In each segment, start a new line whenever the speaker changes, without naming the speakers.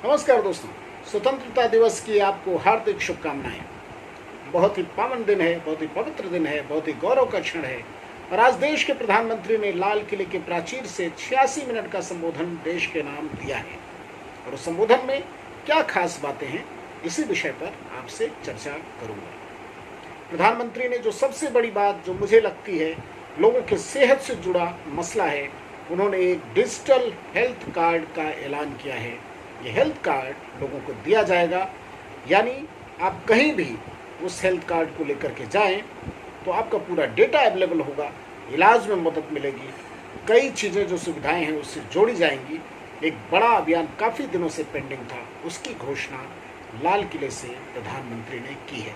नमस्कार दोस्तों, स्वतंत्रता दिवस की आपको हार्दिक शुभकामनाएं। बहुत ही पावन दिन है, बहुत ही पवित्र दिन है, बहुत ही गौरव का क्षण है। और आज देश के प्रधानमंत्री ने लाल किले के प्राचीर से 86 मिनट का संबोधन देश के नाम दिया है। और उस संबोधन में क्या खास बातें हैं, इसी विषय पर आपसे चर्चा करूंगा। प्रधानमंत्री ने जो सबसे बड़ी बात जो मुझे लगती है लोगों के सेहत से जुड़ा मसला है, उन्होंने एक डिजिटल हेल्थ कार्ड का ऐलान किया है। ये हेल्थ कार्ड लोगों को दिया जाएगा, यानी आप कहीं भी उस हेल्थ कार्ड को लेकर के जाएं तो आपका पूरा डेटा अवेलेबल होगा, इलाज में मदद मिलेगी, कई चीज़ें जो सुविधाएं हैं उससे जोड़ी जाएंगी। एक बड़ा अभियान काफ़ी दिनों से पेंडिंग था, उसकी घोषणा लाल किले से प्रधानमंत्री ने की है।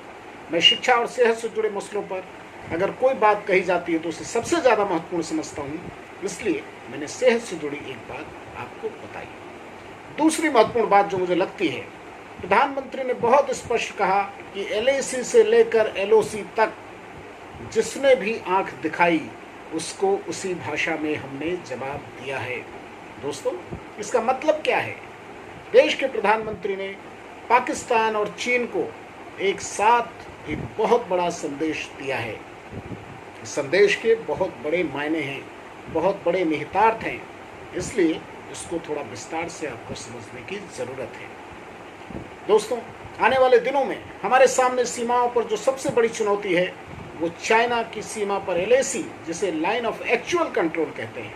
मैं शिक्षा और सेहत से जुड़े मसलों पर अगर कोई बात कही जाती है तो उसे सबसे ज़्यादा महत्वपूर्ण समझता हूँ, इसलिए मैंने सेहत से जुड़ी एक बात आपको बताई। दूसरी महत्वपूर्ण बात जो मुझे लगती है, प्रधानमंत्री ने बहुत स्पष्ट कहा कि LAC से लेकर LOC तक जिसने भी आंख दिखाई उसको उसी भाषा में हमने जवाब दिया है। दोस्तों, इसका मतलब क्या है? देश के प्रधानमंत्री ने पाकिस्तान और चीन को एक साथ एक बहुत बड़ा संदेश दिया है। इस संदेश के बहुत बड़े मायने हैं, बहुत बड़े निहितार्थ हैं, इसलिए इसको थोड़ा विस्तार से आपको समझने की ज़रूरत है। दोस्तों, आने वाले दिनों में हमारे सामने सीमाओं पर जो सबसे बड़ी चुनौती है वो चाइना की सीमा पर LAC, जिसे लाइन ऑफ एक्चुअल कंट्रोल कहते हैं,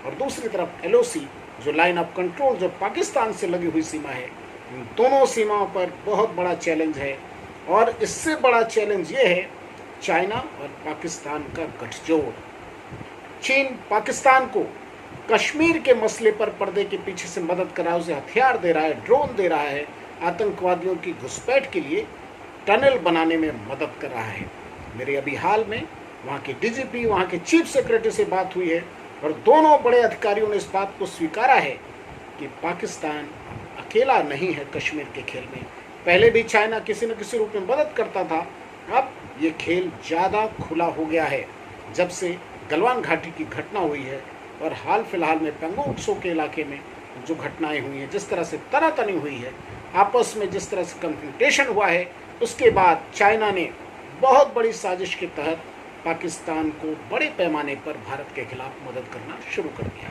और दूसरी तरफ LOC जो लाइन ऑफ कंट्रोल जो पाकिस्तान से लगी हुई सीमा है। इन दोनों सीमाओं पर बहुत बड़ा चैलेंज है, और इससे बड़ा चैलेंज ये है चाइना और पाकिस्तान का गठजोड़। चीन पाकिस्तान को कश्मीर के मसले पर पर्दे के पीछे से मदद कर रहा है, उसे हथियार दे रहा है, ड्रोन दे रहा है, आतंकवादियों की घुसपैठ के लिए टनल बनाने में मदद कर रहा है। मेरे अभी हाल में वहाँ के DGP, वहाँ के चीफ सेक्रेटरी से बात हुई है, और दोनों बड़े अधिकारियों ने इस बात को स्वीकारा है कि पाकिस्तान अकेला नहीं है कश्मीर के खेल में। पहले भी चाइना किसी न किसी रूप में मदद करता था, अब ये खेल ज़्यादा खुला हो गया है जब से गलवान घाटी की घटना हुई है, और हाल फिलहाल में पेंगोंग त्सो के इलाके में जो घटनाएं हुई हैं, जिस तरह से तनातनी हुई है, आपस में जिस तरह से कन्फ्रंटेशन हुआ है, उसके बाद चाइना ने बहुत बड़ी साजिश के तहत पाकिस्तान को बड़े पैमाने पर भारत के खिलाफ मदद करना शुरू कर दिया।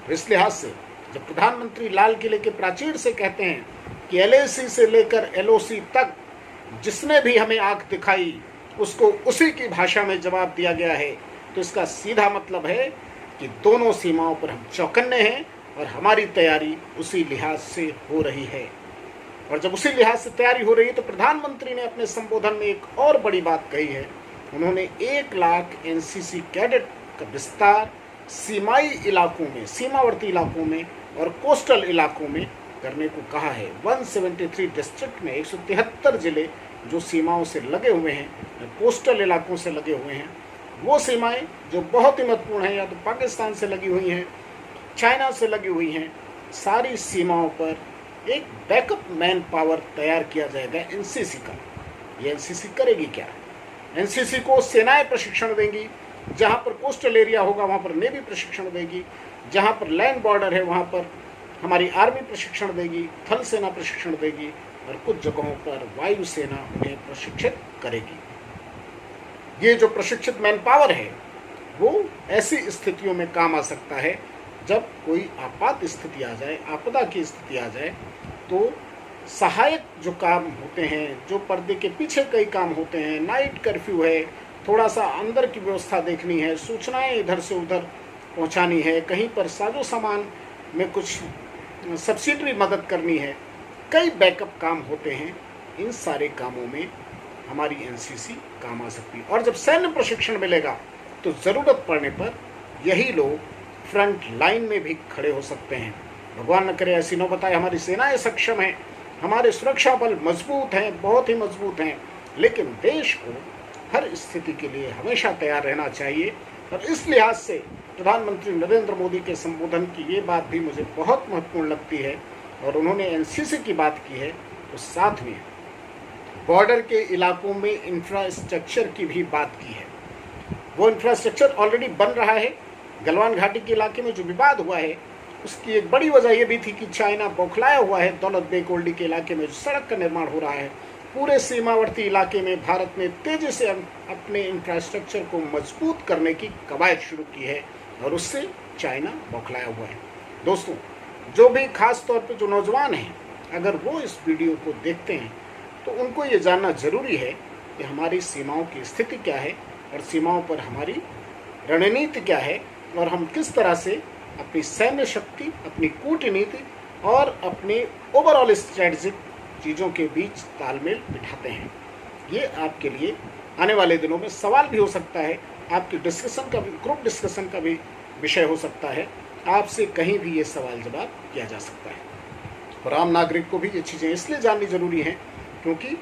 तो इस लिहाज से जब प्रधानमंत्री लाल किले के प्राचीर से कहते हैं कि LAC से लेकर LOC तक जिसने भी हमें आंख दिखाई उसको उसी की भाषा में जवाब दिया गया है, तो इसका सीधा मतलब है कि दोनों सीमाओं पर हम चौकन्ने हैं और हमारी तैयारी उसी लिहाज से हो रही है। और जब उसी लिहाज से तैयारी हो रही है तो प्रधानमंत्री ने अपने संबोधन में एक और बड़ी बात कही है। उन्होंने 1 लाख NCC कैडेट का विस्तार सीमाई इलाकों में, सीमावर्ती इलाकों में और कोस्टल इलाकों में करने को कहा है। 173 डिस्ट्रिक्ट में 173 जिले जो सीमाओं से लगे हुए हैं, कोस्टल इलाकों से लगे हुए हैं, वो सीमाएं जो बहुत ही महत्वपूर्ण हैं, या तो पाकिस्तान से लगी हुई हैं, चाइना से लगी हुई हैं, सारी सीमाओं पर एक बैकअप मैन पावर तैयार किया जाएगा NCC का। ये NCC करेगी क्या? NCC को सेनाएं प्रशिक्षण देंगी, जहाँ पर कोस्टल एरिया होगा वहाँ पर नेवी प्रशिक्षण देगी, जहाँ पर लैंड बॉर्डर है वहाँ पर हमारी आर्मी प्रशिक्षण देगी, थल सेना प्रशिक्षण देगी, और कुछ जगहों पर वायुसेना उन्हें प्रशिक्षित करेगी। ये जो प्रशिक्षित मैन पावर है वो ऐसी स्थितियों में काम आ सकता है जब कोई आपात स्थिति आ जाए, आपदा की स्थिति आ जाए, तो सहायक जो काम होते हैं, जो पर्दे के पीछे कई काम होते हैं, नाइट कर्फ्यू है, थोड़ा सा अंदर की व्यवस्था देखनी है, सूचनाएं इधर से उधर पहुंचानी है, कहीं पर साजो सामान में कुछ सब्सिडरी मदद करनी है, कई बैकअप काम होते हैं। इन सारे कामों में हमारी NCC काम आ सकती है। और जब सैन्य प्रशिक्षण मिलेगा तो ज़रूरत पड़ने पर यही लोग फ्रंट लाइन में भी खड़े हो सकते हैं। भगवान न करे ऐसी नौबत आए। हमारी सेनाएं सक्षम हैं, हमारे सुरक्षा बल मजबूत हैं, बहुत ही मजबूत हैं, लेकिन देश को हर स्थिति के लिए हमेशा तैयार रहना चाहिए। और इस लिहाज से प्रधानमंत्री नरेंद्र मोदी के संबोधन की ये बात भी मुझे बहुत महत्वपूर्ण लगती है। और उन्होंने NCC की बात की है, तो साथ में बॉर्डर के इलाकों में इंफ्रास्ट्रक्चर की भी बात की है। वो इंफ्रास्ट्रक्चर ऑलरेडी बन रहा है। गलवान घाटी के इलाके में जो विवाद हुआ है उसकी एक बड़ी वजह यह भी थी कि चाइना बौखलाया हुआ है दौलत बेग ओल्डी के इलाके में जो सड़क का निर्माण हो रहा है। पूरे सीमावर्ती इलाके में भारत ने तेजी से अपने इंफ्रास्ट्रक्चर को मजबूत करने की कवायद शुरू की है और उससे चाइना बौखलाया हुआ है। दोस्तों, जो भी खास तौर पर जो नौजवान हैं, अगर वो इस वीडियो को देखते हैं तो उनको ये जानना जरूरी है कि हमारी सीमाओं की स्थिति क्या है और सीमाओं पर हमारी रणनीति क्या है और हम किस तरह से अपनी सैन्य शक्ति, अपनी कूटनीति और अपने ओवरऑल स्ट्रेटजिक चीज़ों के बीच तालमेल बिठाते हैं। ये आपके लिए आने वाले दिनों में सवाल भी हो सकता है, आपकी डिस्कशन का भी, ग्रुप डिस्कशन का भी विषय हो सकता है। आपसे कहीं भी ये सवाल जवाब किया जा सकता है और आम नागरिक को भी ये चीज़ें इसलिए जाननी जरूरी हैं क्योंकि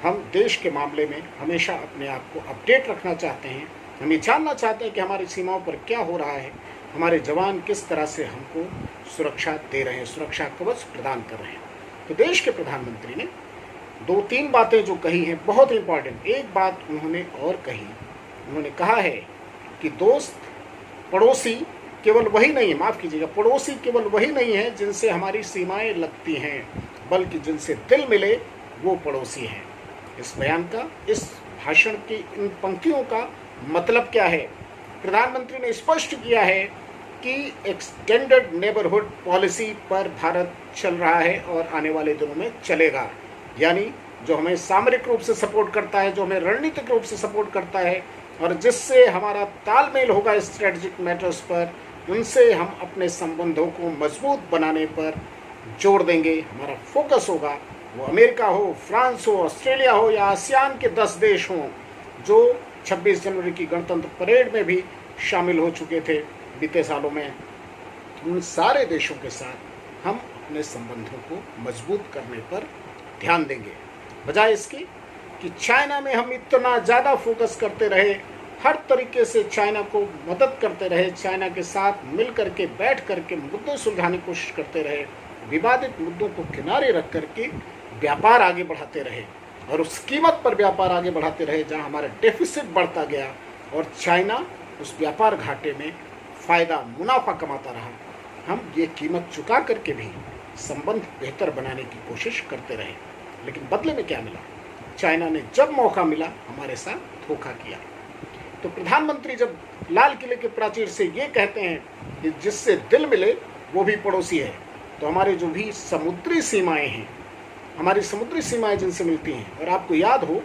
हम देश के मामले में हमेशा अपने आप को अपडेट रखना चाहते हैं। हम ये जानना चाहते हैं कि हमारी सीमाओं पर क्या हो रहा है, हमारे जवान किस तरह से हमको सुरक्षा दे रहे हैं, सुरक्षा कवच प्रदान कर रहे हैं। तो देश के प्रधानमंत्री ने 2-3 बातें जो कही हैं बहुत इंपॉर्टेंट। एक बात उन्होंने और कही, उन्होंने कहा है कि दोस्त, पड़ोसी केवल वही नहीं है, माफ़ कीजिएगा, पड़ोसी केवल वही नहीं है जिनसे हमारी सीमाएं लगती हैं, बल्कि जिनसे दिल मिले वो पड़ोसी हैं। इस बयान का, इस भाषण की इन पंक्तियों का मतलब क्या है? प्रधानमंत्री ने स्पष्ट किया है कि एक्सटेंडेड नेबरहुड पॉलिसी पर भारत चल रहा है और आने वाले दिनों में चलेगा। यानी जो हमें सामरिक रूप से सपोर्ट करता है, जो हमें रणनीतिक रूप से सपोर्ट करता है और जिससे हमारा तालमेल होगा स्ट्रेटजिक मैटर्स पर, उनसे हम अपने संबंधों को मजबूत बनाने पर जोर देंगे। हमारा फोकस होगा, वो अमेरिका हो, फ्रांस हो, ऑस्ट्रेलिया हो या आसियान के 10 देश हों जो 26 जनवरी की गणतंत्र परेड में भी शामिल हो चुके थे बीते सालों में। उन सारे देशों के साथ हम अपने संबंधों को मजबूत करने पर ध्यान देंगे, बजाय इसके कि चाइना में हम इतना ज़्यादा फोकस करते रहे, हर तरीके से चाइना को मदद करते रहे, चाइना के साथ मिल करके बैठ करके मुद्दे सुलझाने की कोशिश करते रहे, विवादित मुद्दों को किनारे रख करके व्यापार आगे बढ़ाते रहे और उस कीमत पर व्यापार आगे बढ़ाते रहे जहां हमारा डेफिसिट बढ़ता गया और चाइना उस व्यापार घाटे में फ़ायदा, मुनाफा कमाता रहा। हम ये कीमत चुका करके भी संबंध बेहतर बनाने की कोशिश करते रहे, लेकिन बदले में क्या मिला? चाइना ने जब मौका मिला हमारे साथ धोखा किया। तो प्रधानमंत्री जब लाल किले के प्राचीर से ये कहते हैं कि जिससे दिल मिले वो भी पड़ोसी है, तो हमारे जो भी समुद्री सीमाएं हैं, हमारी समुद्री सीमाएं जिनसे मिलती हैं, और आपको याद हो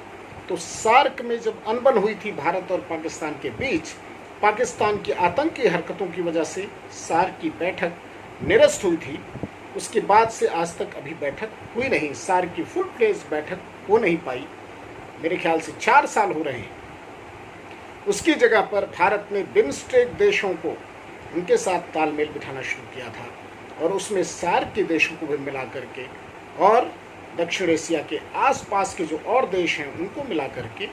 तो सार्क में जब अनबन हुई थी भारत और पाकिस्तान के बीच, पाकिस्तान की आतंकी हरकतों की वजह से सार्क की बैठक निरस्त हुई थी। उसके बाद से आज तक अभी बैठक हुई नहीं, सार्क की फुल फ्लेज बैठक हो नहीं पाई। मेरे ख्याल से 4 साल हो रहे हैं। उसकी जगह पर भारत ने बिम्स्टेक देशों को, उनके साथ तालमेल बिठाना शुरू किया था और उसमें सार्क के देशों को भी मिला करके और दक्षिण एशिया के आसपास के जो और देश हैं उनको मिला करके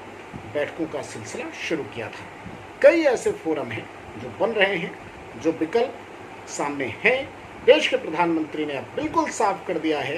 बैठकों का सिलसिला शुरू किया था। कई ऐसे फोरम हैं जो बन रहे हैं, जो विकल्प सामने हैं। देश के प्रधानमंत्री ने अब बिल्कुल साफ कर दिया है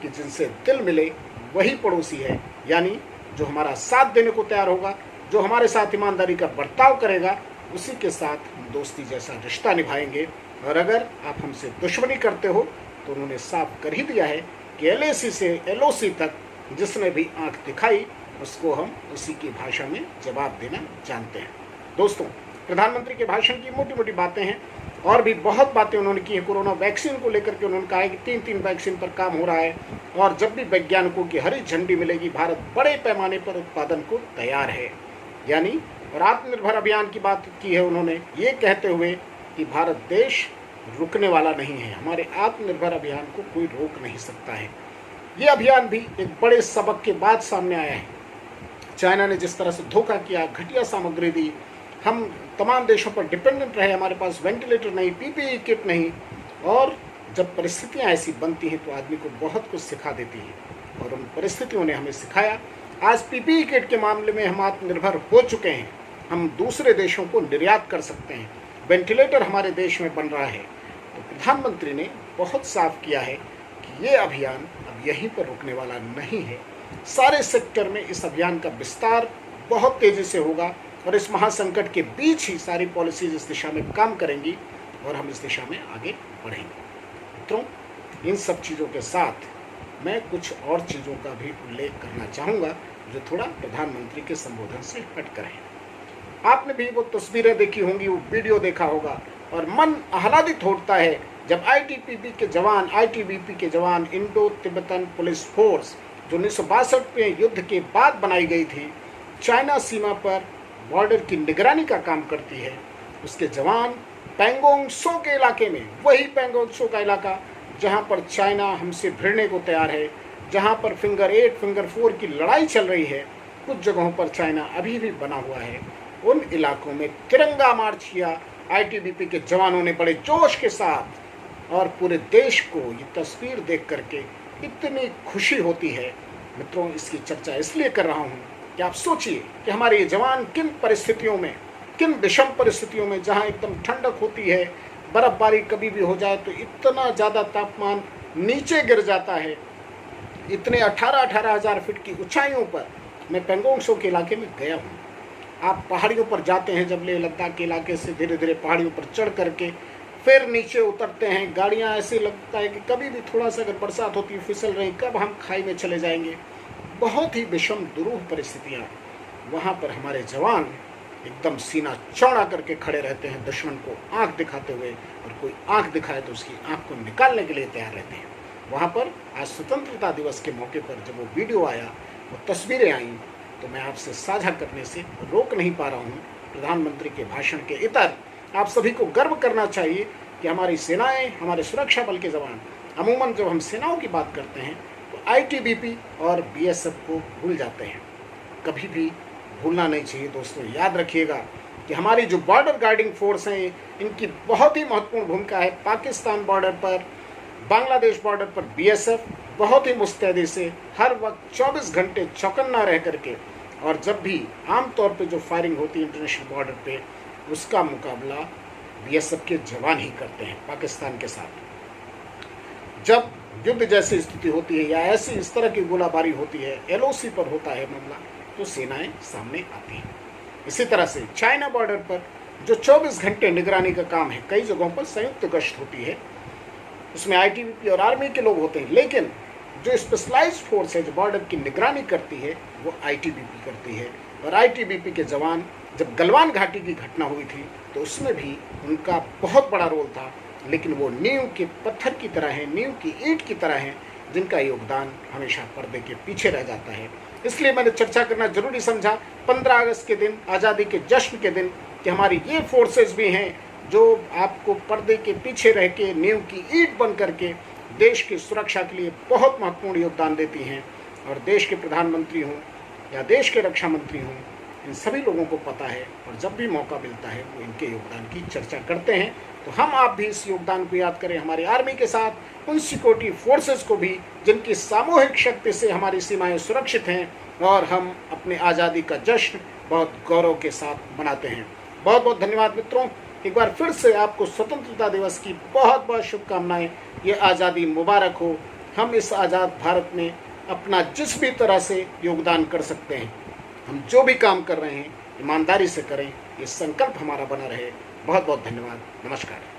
कि जिनसे दिल मिले वही पड़ोसी है, यानी जो हमारा साथ देने को तैयार होगा, जो हमारे साथ ईमानदारी का बर्ताव करेगा, उसी के साथ हम दोस्ती जैसा रिश्ता निभाएंगे। और अगर आप हमसे दुश्मनी करते हो तो उन्होंने साफ कर ही दिया है कि LAC से LOC तक जिसने भी आंख दिखाई उसको हम उसी की भाषा में जवाब देना जानते हैं। दोस्तों, प्रधानमंत्री के भाषण की मोटी मोटी बातें हैं और भी बहुत बातें उन्होंने की हैं। कोरोना वैक्सीन को लेकर के उन्होंने कहा है कि 3 वैक्सीन पर काम हो रहा है और जब भी वैज्ञानिकों की हरी झंडी मिलेगी भारत बड़े पैमाने पर उत्पादन को तैयार है। यानी और आत्मनिर्भर अभियान की बात की है उन्होंने, ये कहते हुए कि भारत देश रुकने वाला नहीं है, हमारे आत्मनिर्भर अभियान को कोई रोक नहीं सकता है। ये अभियान भी एक बड़े सबक के बाद सामने आया है। चाइना ने जिस तरह से धोखा किया, घटिया सामग्री दी, हम तमाम देशों पर डिपेंडेंट रहे, हमारे पास वेंटिलेटर नहीं, PPE किट नहीं, और जब परिस्थितियां ऐसी बनती हैं तो आदमी को बहुत कुछ सिखा देती हैं और उन परिस्थितियों ने हमें सिखाया। आज PPE किट के मामले में हम आत्मनिर्भर हो चुके हैं, हम दूसरे देशों को निर्यात कर सकते हैं, वेंटिलेटर हमारे देश में बन रहा है। तो प्रधानमंत्री ने बहुत साफ किया है कि ये अभियान अब यहीं पर रुकने वाला नहीं है। सारे सेक्टर में इस अभियान का विस्तार बहुत तेज़ी से होगा और इस महासंकट के बीच ही सारी पॉलिसीज इस दिशा में काम करेंगी और हम इस दिशा में आगे बढ़ेंगे। मित्रों, इन सब चीज़ों के साथ मैं कुछ और चीज़ों का भी उल्लेख करना चाहूँगा जो थोड़ा प्रधानमंत्री के संबोधन से हटकर है। आपने भी वो तस्वीरें देखी होंगी, वो वीडियो देखा होगा और मन आह्लादित होता है जब आईटीबीपी के जवान इंडो तिब्बतन पुलिस फोर्स जो 1962 में युद्ध के बाद बनाई गई थी, चाइना सीमा पर बॉर्डर की निगरानी का काम करती है। उसके जवान पैंगोंग त्सो के इलाके में, वही पैंगोंग त्सो का इलाका जहां पर चाइना हमसे भिड़ने को तैयार है, जहां पर फिंगर 8 फिंगर 4 की लड़ाई चल रही है, कुछ जगहों पर चाइना अभी भी बना हुआ है, उन इलाकों में तिरंगा मार्च किया आईटीबीपी के जवानों ने बड़े जोश के साथ। और पूरे देश को ये तस्वीर देख करके इतनी खुशी होती है। मित्रों, इसकी चर्चा इसलिए कर रहा हूँ कि आप सोचिए कि हमारे ये जवान किन परिस्थितियों में, किन विषम परिस्थितियों में, जहाँ एकदम ठंडक होती है, बर्फबारी कभी भी हो जाए तो इतना ज़्यादा तापमान नीचे गिर जाता है, इतने 18,000 हज़ार फीट की ऊंचाइयों पर मैं पैंगोंग त्सो के इलाके में गया हूँ। आप पहाड़ियों पर जाते हैं, जब लेह लद्दाख के इलाके से धीरे धीरे पहाड़ियों पर चढ़ करके फिर नीचे उतरते हैं, गाड़ियाँ ऐसे लगता है कि कभी भी थोड़ा सा अगर बरसात होती है फिसल रही, कब हम खाई में चले जाएंगे। बहुत ही विषम दुरूह परिस्थितियाँ। वहाँ पर हमारे जवान एकदम सीना चौड़ा करके खड़े रहते हैं, दुश्मन को आंख दिखाते हुए, और कोई आंख दिखाए तो उसकी आंख को निकालने के लिए तैयार रहते हैं। वहाँ पर आज स्वतंत्रता दिवस के मौके पर जब वो वीडियो आया, वो तस्वीरें आईं, तो मैं आपसे साझा करने से रोक नहीं पा रहा हूँ। प्रधानमंत्री के भाषण के इतर आप सभी को गर्व करना चाहिए कि हमारी सेनाएं, हमारे सुरक्षा बल के जवान, अमूमन जब हम सेनाओं की बात करते हैं तो आईटीबीपी और बीएसएफ को भूल जाते हैं। कभी भी भूलना नहीं चाहिए दोस्तों। याद रखिएगा कि हमारी जो बॉर्डर गार्डिंग फोर्स हैं, इनकी बहुत ही महत्वपूर्ण भूमिका है। पाकिस्तान बॉर्डर पर, बांग्लादेश बॉर्डर पर बीएसएफ बहुत ही मुस्तैदी से हर वक्त 24 घंटे चौकन्ना रह करके, और जब भी आमतौर पे जो फायरिंग होती है इंटरनेशनल बॉर्डर पे, उसका मुकाबला बीएसएफ के जवान ही करते हैं पाकिस्तान के साथ। जब युद्ध जैसी स्थिति होती है या ऐसी इस तरह की गोलाबारी होती है, एलओसी पर होता है मामला, तो सेनाएं सामने आती हैं। इसी तरह से चाइना बॉर्डर पर जो 24 घंटे निगरानी का काम है, कई जगहों पर संयुक्त गश्त होती है, उसमें आईटीबीपी और आर्मी के लोग होते हैं, लेकिन जो स्पेशलाइज्ड फोर्स है जो बॉर्डर की निगरानी करती है वो आईटीबीपी करती है। और आईटीबीपी के जवान, जब गलवान घाटी की घटना हुई थी तो उसमें भी उनका बहुत बड़ा रोल था, लेकिन वो नींव के पत्थर की तरह हैं, नींव की ईंट की तरह हैं, जिनका योगदान हमेशा पर्दे के पीछे रह जाता है। इसलिए मैंने चर्चा करना जरूरी समझा 15 अगस्त के दिन, आज़ादी के जश्न के दिन, कि हमारी ये फोर्सेस भी हैं जो आपको पर्दे के पीछे रह के नींव की ईंट बन करके देश की सुरक्षा के लिए बहुत महत्वपूर्ण योगदान देती हैं। और देश के प्रधानमंत्री हों या देश के रक्षा मंत्री हों, इन सभी लोगों को पता है, और जब भी मौका मिलता है वो इनके योगदान की चर्चा करते हैं। तो हम आप भी इस योगदान को याद करें, हमारी आर्मी के साथ उन सिक्योरिटी फोर्सेस को भी जिनकी सामूहिक शक्ति से हमारी सीमाएं सुरक्षित हैं, और हम अपने आज़ादी का जश्न बहुत गौरव के साथ मनाते हैं। बहुत बहुत धन्यवाद मित्रों। एक बार फिर से आपको स्वतंत्रता दिवस की बहुत बहुत शुभकामनाएं। ये आज़ादी मुबारक हो। हम इस आज़ाद भारत में अपना जिस भी तरह से योगदान कर सकते हैं, हम जो भी काम कर रहे हैं ईमानदारी से करें, ये संकल्प हमारा बना रहे। बहुत बहुत धन्यवाद। नमस्कार।